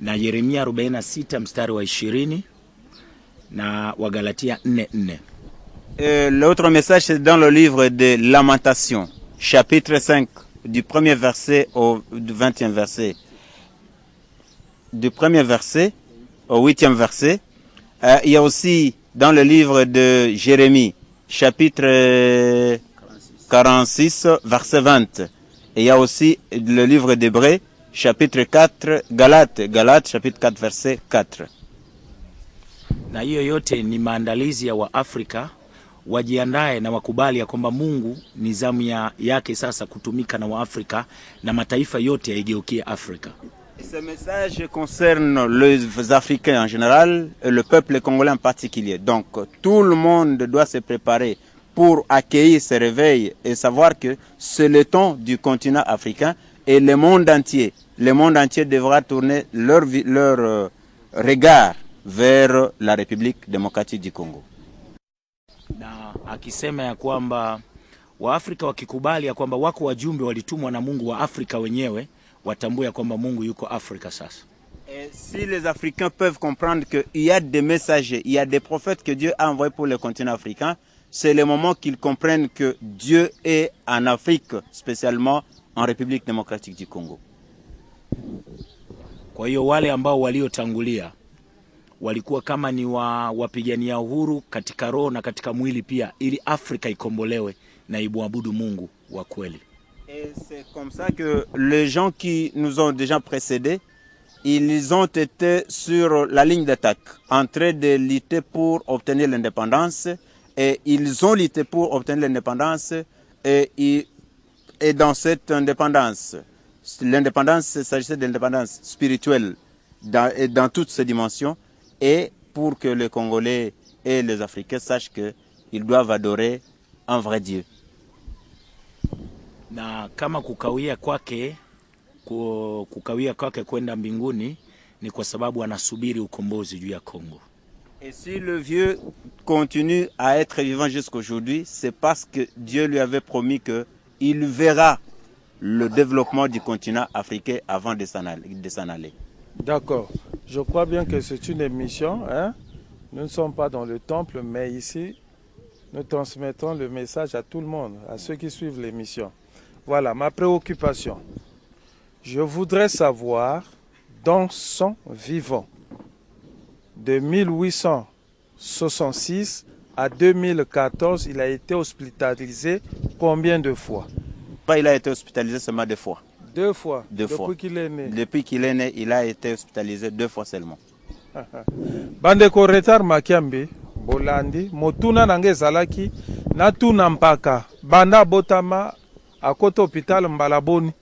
na Yeremia 46 mstari wa 20 na Wagalatia 4:4. L'autre message c'est dans le livre de Lamentations, chapitre 5, du premier verset au 20e verset. Du premier verset au 8e verset. Il y a aussi dans le livre de Jérémie, chapitre 46, verset 20. Et il y a aussi le livre d'Hébreux, chapitre 4, Galates, chapitre 4, verset 4. Na hiyo yote ni maandalizi ya Waafrika wajiandae na wakubali ya kwamba Mungu ni zamu yake sasa kutumika na Waafrika na mataifa yote yaigeukie Afrika. Ce message concerne les Africains en général et le peuple congolais en particulier. Donc tout le monde doit se préparer pour accueillir ce réveil et savoir que c'est le temps du continent africain et le monde entier devra tourner leur regard vers la République démocratique du Congo. Na akisema ya kwamba Waafrika wakikubali ya kwamba wako wajumbe walitumwa na Mungu wa Afrika wenyewe, watambue ya kwamba Mungu yuko Afrika sasa. Et si les Africains peuvent comprendre qu'il y a des messagers, il y a des prophètes que Dieu a envoyés pour le continent africain, c'est le moment qu'ils comprennent que Dieu est en Afrique, spécialement en République démocratique du Congo. Kwa hiyo wale ambao waliotangulia walikuwa kama ni wapigania uhuru katika roho na katika mwili pia, ili Afrika ikombolewe na ibuabudu Mungu wa kweli. Et c'est comme ça que les gens qui nous ont déjà précédés, ils ont été sur la ligne d'attaque, en train de lutter pour obtenir l'indépendance, et ils ont lutté pour obtenir l'indépendance, et dans cette indépendance, l'indépendance, il s'agissait de l'indépendance spirituelle dans toutes ses dimensions, et pour que les Congolais et les Africains sachent qu'ils doivent adorer un vrai Dieu. Na kama kukawia kwake kwenda mbinguni ni kwa sababu anasubiri ukombozi juu ya Kongo. Et si le vieux continue à être vivant jusqu'aujourd'hui, c'est parce que Dieu lui avait promis qu'il verra le développement du continent africain avant de s'en aller. D'accord. Je crois bien que c'est une émission. Hein? Nous ne sommes pas dans le temple, mais ici, nous transmettons le message à tout le monde, à ceux qui suivent l'émission. Voilà ma préoccupation. Je voudrais savoir, dans son vivant, de 1866 à 2014, il a été hospitalisé combien de fois? Il a été hospitalisé seulement 2 fois. 2 fois. Depuis qu'il est né. Depuis qu'il est né, il a été hospitalisé 2 fois seulement. Bandeko retard makiambi, bolandi, motuna nange zalaki, natuna mpaka, banda botama, akota hôpital Mbalaboni.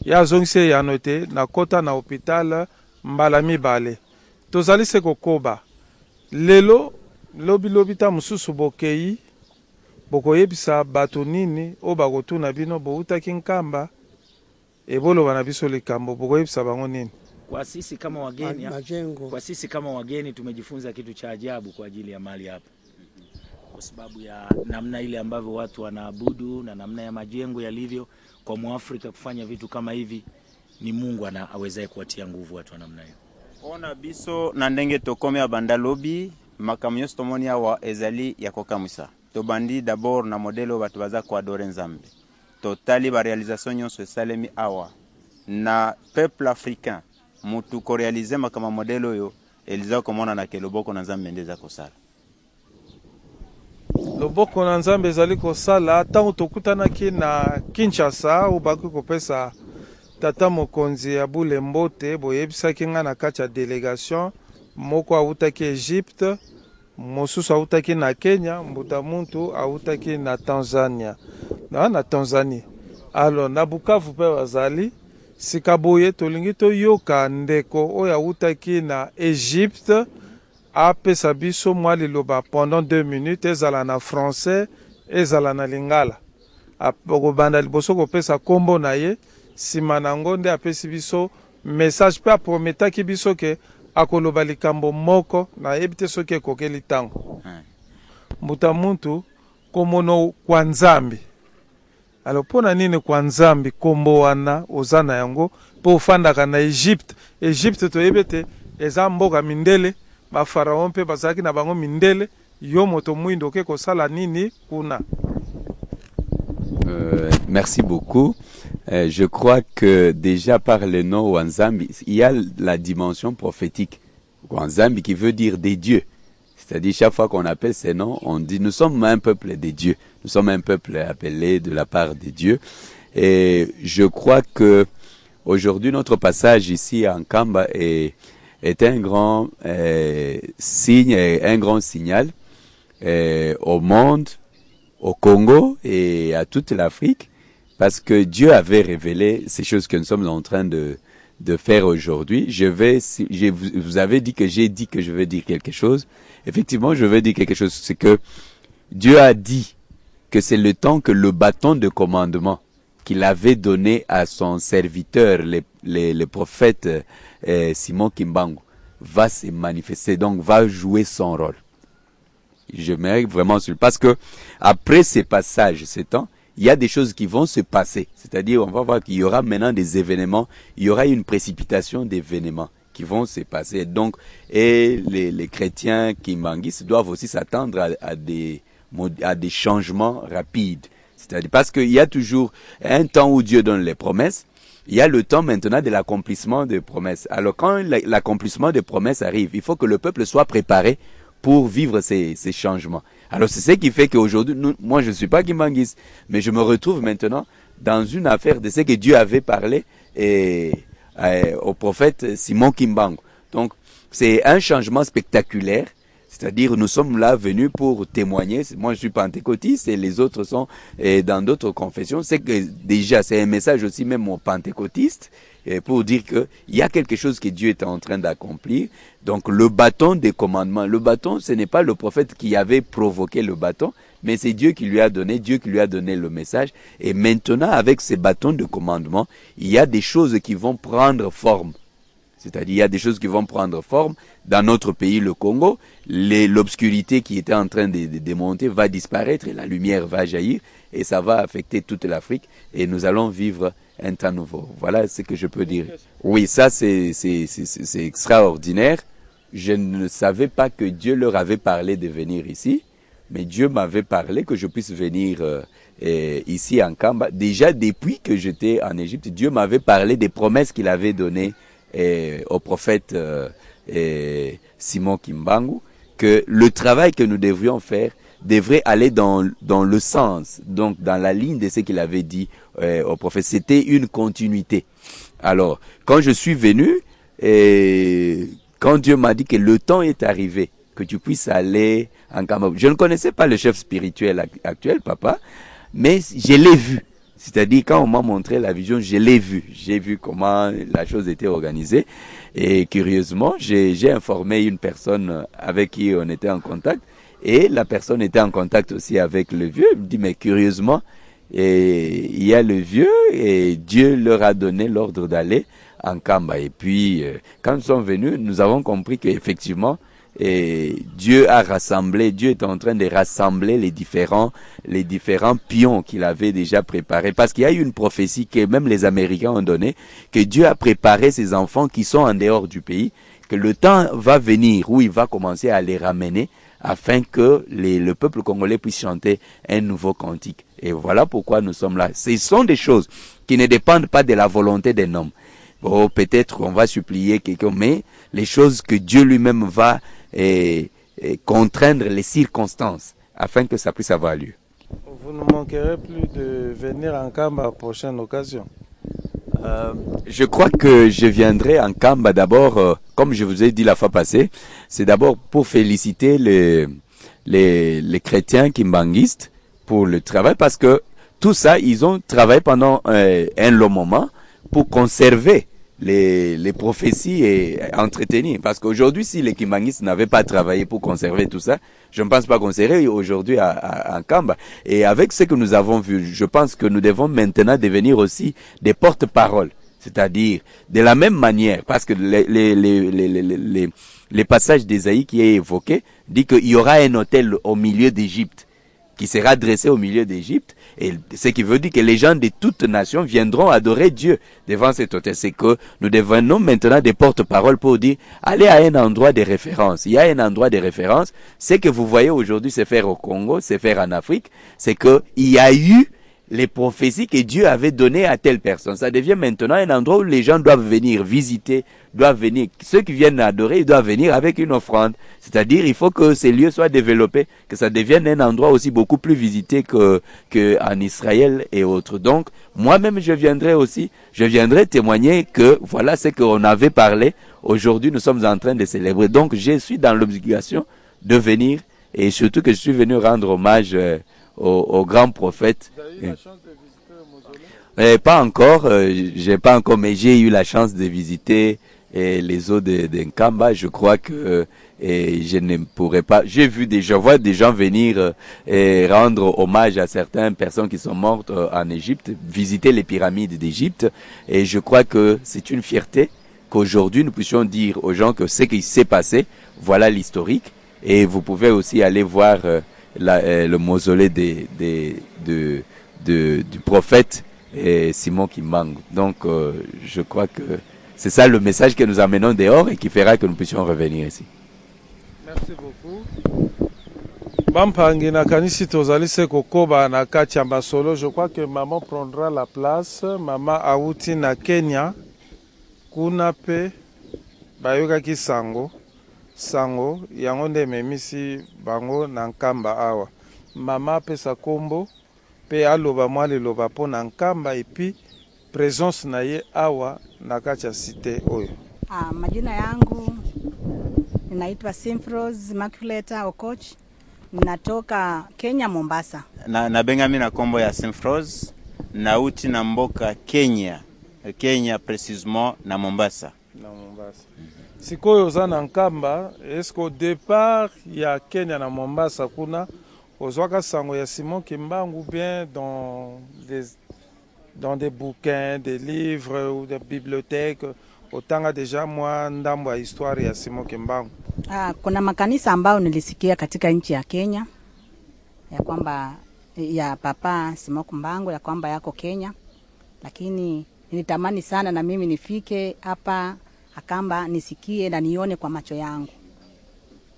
Ya zongse ya note, na kota na hôpital Mbalami Bale. Tozali se kokoba. Lelo, lobi ta mususu bokei, bokoyebisa bato nini, o bakotuna bino, bouta kinkamba, ebolo banabiso likambo, bokoyebisa bango nini. Kwa sisi kama wageni tumejifunza kitu cha ajabu kwa ajili ya mali hapa. Kwa sababu ya namna ile ambavyo watu wanaabudu na namna ya majengo yalivyo, kwa Muafrika kufanya vitu kama hivi ni Mungu awezaye kuwatia nguvu watu wa namna hiyo. Ona biso na ndenge tokomea bandalobi makamyo stomoni wa ezali ya kokamwisa. Tobandi d'abord na modelo batu baza ko adore Nzambe. Totali ba réalisation nyonso esalemi awa na peuple africain mutu ko réaliser makama modelo yo eliza komona na keloboko na Nzambe ndeza kosala. Loboko na Nzambe ezali kosala tango tokutanaki na Kinshasa ubaki kopesa tata mokonzi ya Bulembote boyebisaki nga na kati ya délégation moko autaki Egypte, mosusu autaki na Kenya, mbuta muntu autaki na Tanzania. Na Tanzanie. Alors na Bukavu pe bazali sikaboye tolingi to yoka ndeko oya autaki na Egypte apesa biso mwa liloba pendant 2 minutes ezala na français ezala na lingala. Akobanda liboso kopesa kombo na ye sima nango nde apesi biso message pe aprometaki biso ke akoloba likambo moko na yebite soki ekokeli tango. Mbuta muntu komono kwa Nzambi. Alors pona nini kwa Nzambi kombo wana ozana yango po fandaka na Egypte. Egypte toyebi te eza mboka mindele, ba pharaon mpe bazalaki na bango mindele, yo moto mwindo ke kosala nini kuna. Merci beaucoup. Je crois que déjà par le nom Wanzambi, il y a la dimension prophétique. Wanzambi qui veut dire des dieux. C'est-à-dire chaque fois qu'on appelle ces noms, on dit nous sommes un peuple des dieux. Nous sommes un peuple appelé de la part des dieux. Et je crois que aujourd'hui notre passage ici à Nkamba est un grand signe, un grand signal au monde, au Congo et à toute l'Afrique, parce que Dieu avait révélé ces choses que nous sommes en train de faire aujourd'hui. Vous avez dit que j'ai dit que je vais dire quelque chose. Effectivement, je vais dire quelque chose. C'est que Dieu a dit que c'est le temps que le bâton de commandement qu'il avait donné à son serviteur, le prophète Simon Kimbangu, va se manifester, donc va jouer son rôle. Je mérite vraiment celui parce que après ces passages, ces temps, il y a des choses qui vont se passer. C'est-à-dire, on va voir qu'il y aura maintenant des événements, il y aura une précipitation d'événements qui vont se passer. Donc, et les chrétiens kimbanguistes doivent aussi s'attendre à des changements rapides. C'est-à-dire, parce qu'il y a toujours un temps où Dieu donne les promesses, il y a le temps maintenant de l'accomplissement des promesses. Alors, quand l'accomplissement des promesses arrive, il faut que le peuple soit préparé pour vivre ces changements. Alors c'est ce qui fait qu'aujourd'hui, moi je ne suis pas kimbanguiste, mais je me retrouve maintenant dans une affaire de ce que Dieu avait parlé au prophète Simon Kimbangu. Donc c'est un changement spectaculaire, c'est-à-dire nous sommes là venus pour témoigner. Moi je suis pentecôtiste et les autres sont dans d'autres confessions. C'est que déjà c'est un message aussi même aux pentecôtistes, pour dire que il y a quelque chose que Dieu est en train d'accomplir. Donc le bâton des commandements, le bâton, ce n'est pas le prophète qui avait provoqué le bâton, mais c'est Dieu qui lui a donné le message. Et maintenant, avec ces bâtons de commandement, il y a des choses qui vont prendre forme. C'est-à-dire, il y a des choses qui vont prendre forme. Dans notre pays, le Congo, l'obscurité qui était en train de démonter va disparaître et la lumière va jaillir et ça va affecter toute l'Afrique et nous allons vivre un temps nouveau. Voilà ce que je peux dire. Oui, ça c'est extraordinaire. Je ne savais pas que Dieu leur avait parlé de venir ici, mais Dieu m'avait parlé que je puisse venir ici en Nkamba. Déjà depuis que j'étais en Égypte, Dieu m'avait parlé des promesses qu'il avait données au prophète Simon Kimbangu, que le travail que nous devrions faire devrait aller dans le sens, donc dans la ligne de ce qu'il avait dit au prophète. C'était une continuité. Alors, quand je suis venu, quand Dieu m'a dit que le temps est arrivé, que tu puisses aller en Cameroun. Je ne connaissais pas le chef spirituel actuel, papa, mais je l'ai vu. C'est-à-dire, quand on m'a montré la vision, je l'ai vu. J'ai vu comment la chose était organisée. Et curieusement, j'ai informé une personne avec qui on était en contact. Et la personne était en contact aussi avec le vieux. Il me dit, mais curieusement, il y a le vieux et Dieu leur a donné l'ordre d'aller en Nkamba. Et puis, quand nous sommes venus, nous avons compris qu'effectivement, Dieu a rassemblé, Dieu est en train de rassembler les différents pions qu'il avait déjà préparés. Parce qu'il y a eu une prophétie que même les Américains ont donnée, que Dieu a préparé ses enfants qui sont en dehors du pays, que le temps va venir où il va commencer à les ramener afin que le peuple congolais puisse chanter un nouveau cantique. Et voilà pourquoi nous sommes là. Ce sont des choses qui ne dépendent pas de la volonté d'un homme. Bon, peut-être qu'on va supplier quelqu'un, mais les choses que Dieu lui-même va contraindre les circonstances afin que ça puisse avoir lieu. Vous ne manquerez plus de venir en Nkamba à la prochaine occasion. Je crois que je viendrai en Nkamba d'abord, comme je vous ai dit la fois passée, c'est d'abord pour féliciter les chrétiens kimbanguistes pour le travail, parce que tout ça, ils ont travaillé pendant un long moment pour conserver les prophéties et entretenir. Parce qu'aujourd'hui, si les kimbanguistes n'avaient pas travaillé pour conserver tout ça, je ne pense pas qu'on serait aujourd'hui à Nkamba. Et avec ce que nous avons vu, je pense que nous devons maintenant devenir aussi des porte-paroles. C'est-à-dire, de la même manière, parce que les passages d'Ésaïe qui est évoqué, dit qu'il y aura un autel au milieu d'Égypte. qui sera dressé au milieu d'Égypte, et ce qui veut dire que les gens de toutes nations viendront adorer Dieu devant cet autel. C'est que nous devenons maintenant des porte-paroles pour dire, allez à un endroit de référence. Il y a un endroit de référence. Ce que vous voyez aujourd'hui se faire au Congo, se faire en Afrique, c'est que il y a eu les prophéties que Dieu avait données à telle personne. Ça devient maintenant un endroit où les gens doivent venir visiter, doivent venir, ceux qui viennent adorer, ils doivent venir avec une offrande. C'est-à-dire, il faut que ces lieux soient développés, que ça devienne un endroit aussi beaucoup plus visité que en Israël et autres. Donc, moi-même, je viendrai témoigner que voilà ce qu'on avait parlé. Aujourd'hui, nous sommes en train de célébrer. Donc, je suis dans l'obligation de venir, et surtout que je suis venu rendre hommage au grand prophète. Vous avez eu la chance de visiter le mausolée? Pas encore, j'ai pas encore, mais j'ai eu la chance de visiter les eaux de Nkamba. Je crois que je ne pourrais pas. Je vois des gens venir rendre hommage à certaines personnes qui sont mortes en Égypte, visiter les pyramides d'Égypte, et je crois que c'est une fierté qu'aujourd'hui nous puissions dire aux gens que ce qui s'est passé, voilà l'historique, et vous pouvez aussi aller voir le mausolée du prophète Simon Kimbangu. Donc je crois que c'est ça le message que nous amenons dehors et qui fera que nous puissions revenir ici. Merci beaucoup. Bampangi na kanisi tozali se kokoba na kati ya masolo. Je crois que maman prendra la place. Maman auti na Kenya kuna pe bayokaki sango yango nde memisi bango na Nkamba awa. Mama pesa kombo pe aloba mwa liloba po na Nkamba epi presence na ye awa na kati ya cité oyo. Majina yangu ninaitwa Simfrose Immaculate Okoch, ninatoka Kenya Mombasa. Na Benjamin na kombo ya Simfrose, nauti na mboka Kenya précisément na Mombasa. Sikoyo za na Nkamba, est-ce qu'au départ ya Kenya na Mombasa kuna ozwaka sango ya Simon Kimbangu ou bien dans des bouquins, des livres ou des bibliothèques, otanga deja mwa ndambo ya histoire ya Simon Kimbangu? Kuna makanisa ambao nilisikia katika nchi ya Kenya ya kwamba ya Papa Simon Kimbangu ya kwamba yako Kenya, lakini nilitamani sana na mimi nifike hapa Akamba nisikie na nione kwa macho yangu,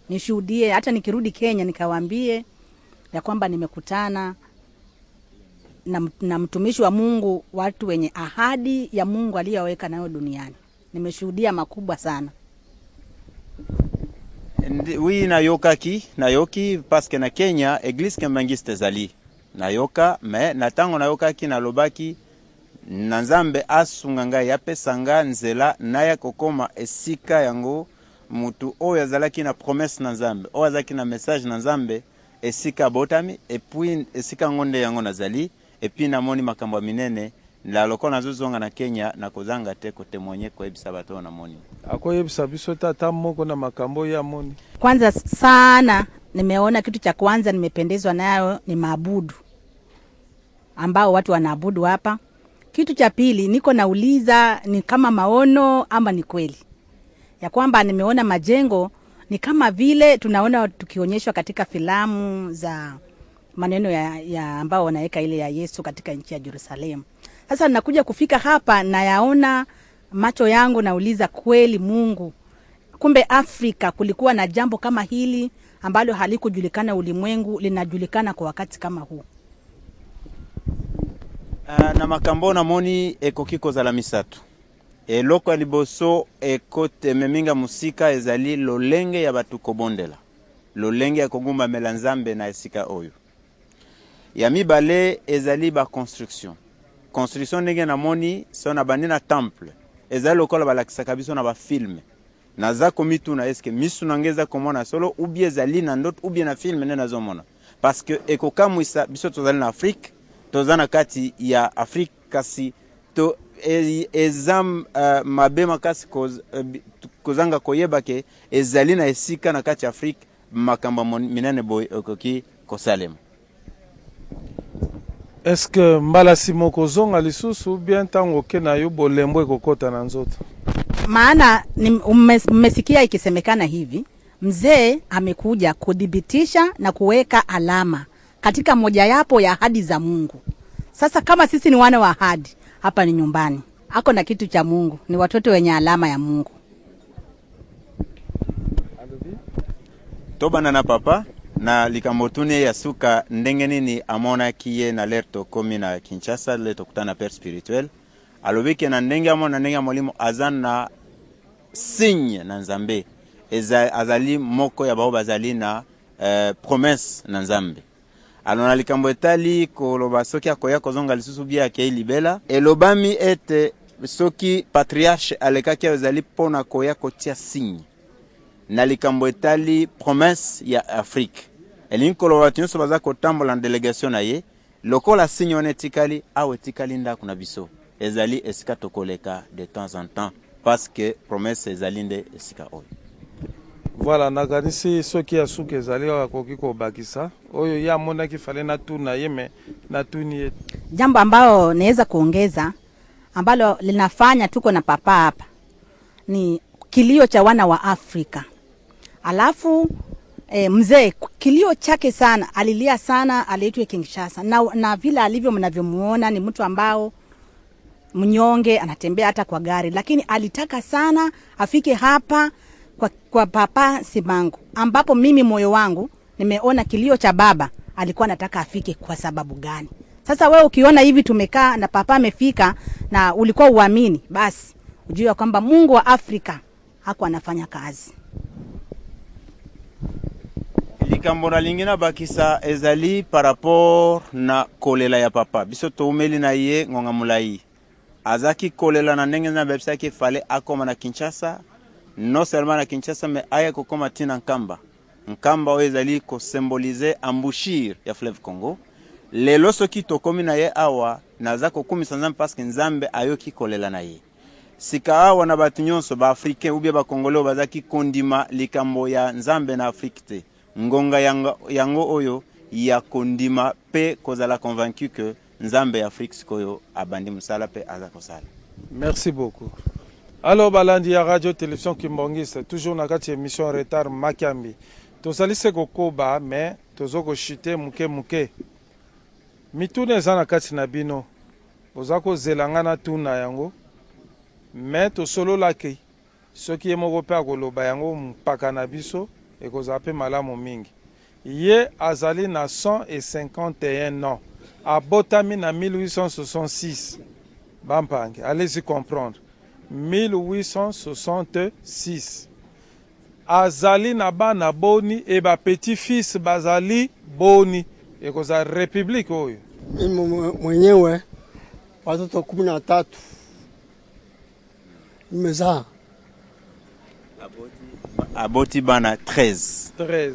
nishuhudie, hata nikirudi Kenya nikawaambie ya kwamba nimekutana na mtumishi wa Mungu, watu wenye ahadi ya Mungu aliyoweka nayo duniani. Nimeshuhudia makubwa sana. Oui, nayoki parce que na Kenya église kembangiste zali nayoka, mais natango nayokaki na lobaki na Nzambe asunganga ya pesanga nzela naya kokoma esika yango mutu oyo azalaki na promesse na Nzambe, oyo azalaki na message na Nzambe esika botami, et puis esika ngonde yango nazali, et puis namoni makambo minene la loko nazozonga na Kenya na kozanga te ko témoigner ko ebisa bato na moni. Akoyebisa biso tata moko na makambo ya moni. Kwanza sana nimeona kitu cha kwanza nimependezwa nayo ni maabudu ambao watu wanaabudu hapa. Kitu cha pili niko nauliza ni kama maono ama ni kweli ya kwamba nimeona majengo ni kama vile tunaona tukionyeshwa katika filamu za maneno ya ambao wanaweka ile ya Yesu katika nchi ya Jerusalem. Sasa nakuja kufika hapa na yaona macho yangu, nauliza kweli Mungu, kumbe Afrika kulikuwa na jambo kama hili ambalo halikujulikana ulimwengu, linajulikana kwa wakati kama huu. Na makambo na moni ekokiko za la misatu. Eloko ya liboso ekote meminga musika ezali lolenge ya batu kobondela. Lolenge ya kogumba melanzambe na esika oyo. Ya mibale ezali ba construction. Construction ndenge na moni so na bandina temple. Ezali lokola balakisaka biso na ba film. Naza komitu na eske misu nangeza komona solo ou bien ezali na ndot ou bien na film ne nazomona. Parce que ekokamwisa biso tozali na Afrique, tozana kati ya Afrique kasi to ezam mabema kasi kozanga koyeba ke ezali na esika na kati Afrique makamba minene boy okoki kosalema. Est-ce que mbala simoko zonga lisusu bien tango kena yo bolembo ekokota na nzoto? Maana mmesikia ikisemekana hivi, mzee amekuja kudhibitisha na kuweka alama katika mojawapo ya ahadi za Mungu. Sasa kama sisi ni wana wa ahadi, hapa ni nyumbani. Ako na kitu cha Mungu, ni watoto wenye alama ya Mungu. Tobana na papa na likamotune ya suka ndenge nini amona kiye na lerto komi na Kinshasa leto kutana père spirituel alobiki na ndenge amona ndenge molimo azana signe na Nzambe azali moko ya bao bazali na promesse na Nzambe alona likambo etali koloba soki akoya kozonga lisusu bia ke libela elobami ete soki patriarche alekaki azali pona koya kotia signe na likambo etali promesse ya Afrique elinkolo watinso baza kotambola na delegation na ye lokola signe onetikali awetikali nda kuna biso ezali esika tokoleka de temps en temps parce que promesse ezali nde esika oyo. Voilà, nakanisi soki ya suke ezali akoki kobakisa oyo ya mona kifale na tuna yeme na tuni yetu. Jambo ambalo naweza kuongeza ambalo linafanya tuko na papa hapa ni kilio cha wana wa Afrika. Alafu mzee kilio chake sana, alilia sana, aliitwa Kinshasa. Na vile alivyo mnavyomuona ni mtu ambao mnyonge, anatembea hata kwa gari, lakini alitaka sana afike hapa kwa Papa Simango, ambapo mimi moyo wangu nimeona kilio cha baba alikuwa anataka afike kwa sababu gani. Sasa wewe ukiona hivi tumekaa na papa amefika na ulikuwa uamini, basi ujue kwamba Mungu wa Afrika hako anafanya kazi. Likambo na lingina bakisa ezali par rapport na kolela ya papa biso toumeli na ye ngonga mulai azaki kolela na ndenge na bebisa ke fale akoma na Kinshasa, non seulement na Kinshasa mais aya kokoma tina nkamba o ezali ko symboliser embouchure ya fleuve Congo. Lelo soki tokomi na ye awa nazako kumisa Nzambe parce que Nzambe ayoki kolela na ye sika awa na batu nyonso ba africain ou bien ba congolais bazaki kondima likambo ya Nzambe na Afrique te ngonga yango oyo ya kondima pe kozala convaincu que Nzambe ya Afrique sikoyo abandi musala pe azako sala. Merci beaucoup. Alors balandi ya radio télévision Kimbongisa toujours na kati émission retard Makambi. Tozali se kokoba mais tozoko chiter muke. Mitune zana kati na bino. Ozako zelanga na tuna yango. Mais to solo laki. Soki emoko pe akoloba yango mpaka na biso ekozala pe malamu mingi. Ye azali na 151 ans. Abotami na 1866. Bampange, allez-y comprendre. 1866. Azali na bana boni et ba petit-fils bazali boni. Ekoza république oyo. Mwenyewe watoto 13. Nimezaa. Aboti bana 13. 13.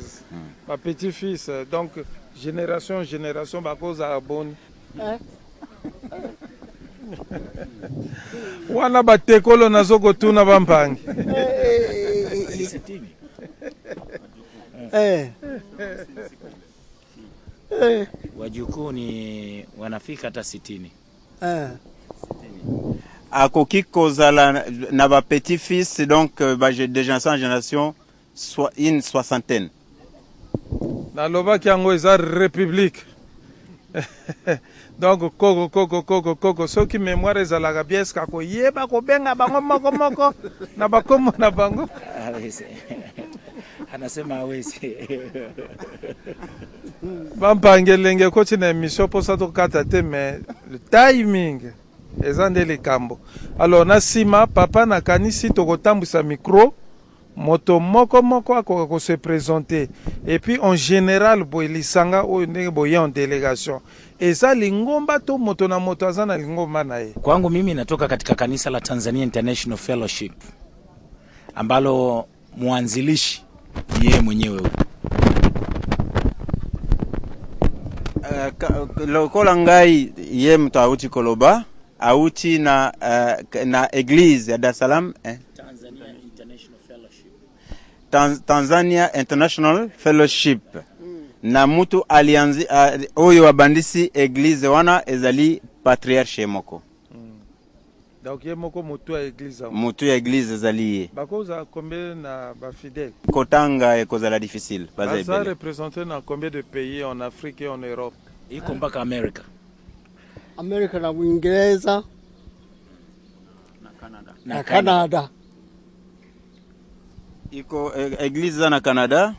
Ma petit-fils, donc génération bakoza boni. Wana batekolo nazoko tuna bampangi. Wajukuu ni wanafika hata 60. Akoki kozala na ba petit-fils donc de génération soit une soixantaine. Na loba kiango eza république. Donc koko soki mémoire ezalaka bies kako yeba ko benga bango moko na bakomo na bango. Anasema hawezi. Bampangelenge ko tina émission posa to kata te mais le timing ezande le kambo. Alors na sima papa na kanisi to kotambusa micro moto moko ako se présenter et puis en général boelisanga o ndenge boye en délégation eza lingomba to moto na moto azana lingomba na ye. Kwangu mimi natoka katika kanisa la Tanzania International Fellowship ambalo mwanzilishi yeye mwenyewe huyo. Lokola ngai ye mtu auti koloba auti na église ya Dar es Salaam Tanzania International Fellowship. Na mutu alianzi oyo abandisi église wana ezali patriarche moko. Donc ye moko motu ya église. Motu ya église ezali. Bakoza combien na ba fidèles? Kotanga ekozala difficile. Ça représente dans combien de pays en Afrique et en Europe? Iko mpaka America. Amerika na Uingereza na Canada. Iko église na Canada,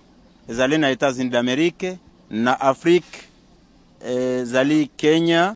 ezali na États-Unis d'Amérique, na Afrique ezali Kenya.